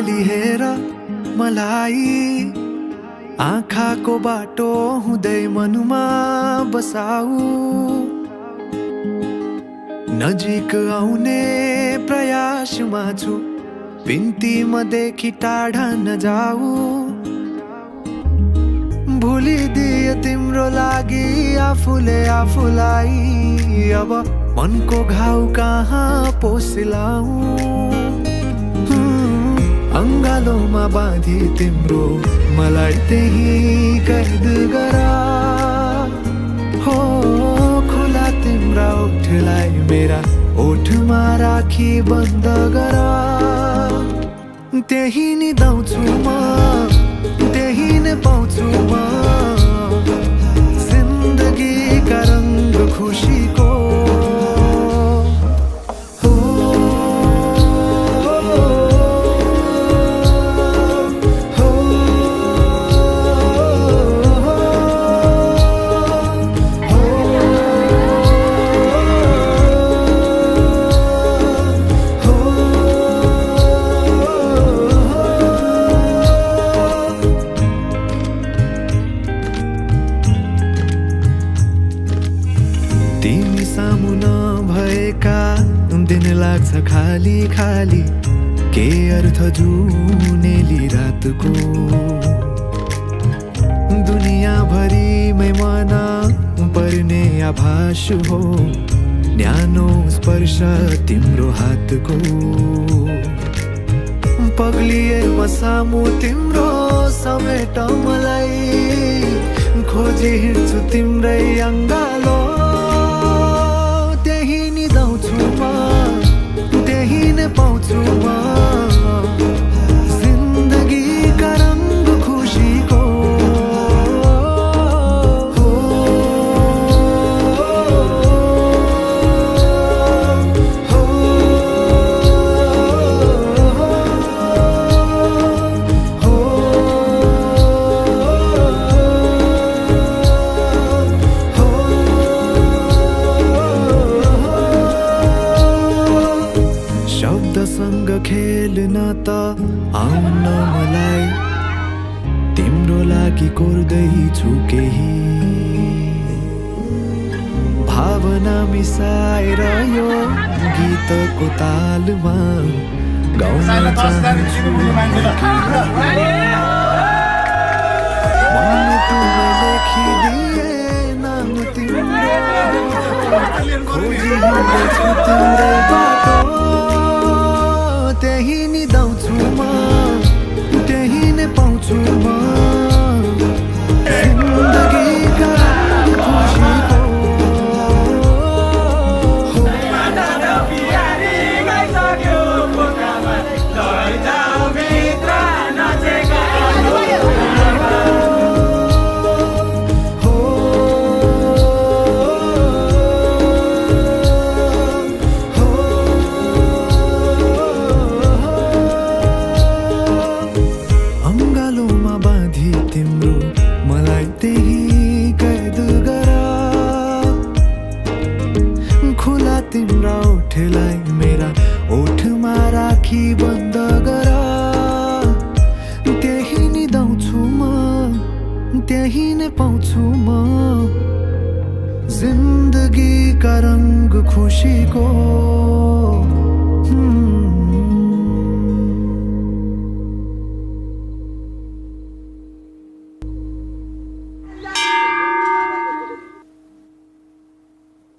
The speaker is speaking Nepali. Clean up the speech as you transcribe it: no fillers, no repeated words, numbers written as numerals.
खाली हेर मलाई, आँखाको बाटो हुँदै मनमा बसाऊ। नजिक आउने प्रयासमा छु, बिन्ती मदेखि टाढा नजाऊ। भुलिदिए तिम्रो लागि आफूले आफूलाई, अब मनको घाउ कहाँ पोसिलाऊ। अङ्गालोमा बाँधी तिम्रो मलाई त्यही कैद गरा, हो खुला तिम्रा ओठलाई मेरा ओठमा राखी बन्द गरा। त्यही निदाउँछु म, त्यही नै पाउँछु म, जिन्दगीका रङ्ग खुसीको। तिमी सामु नभएका दिन लाग्छ खाली खाली, के अर्थ जुनेली रातको। दुनियाँभरिमै मन पर्ने आभास हो, न्यानो स्पर्श तिम्रो हातको। पग्लिए म सामु तिम्रो समेट मलाई, खोजी हिँड्छु तिम्रै अङ्गालो। त्यही निदाउँछु म, त्यही नै पाउँछु म, जिन्दगीका रङ्ग खुसीको। शब्दसँग खेल्न त आउन मलाई, तिम्रो लागि कोर्दैछु केही भावना मिसाएर यो गीतको तालमा गाउन चाहन्छु। मनले तुमै लेखिदिए नाम तिम्रो, खोजी हिँड्दैछु तिम्रै बाटो। त्यही निदाउँछु म, त्यही नै पाउँछु म, जिन्दगीका रङ्ग खुसीको। अङ्गालोमा बाँधी तिम्रो मलाई त्यही कैद गरा, खुला तिम्रा ओठलाई मेरा ओठमा राखी बन्द गरा। त्यही निदाउँछु म, त्यही नै पाउँछु म, जिन्दगीका रङ्ग खुसीको।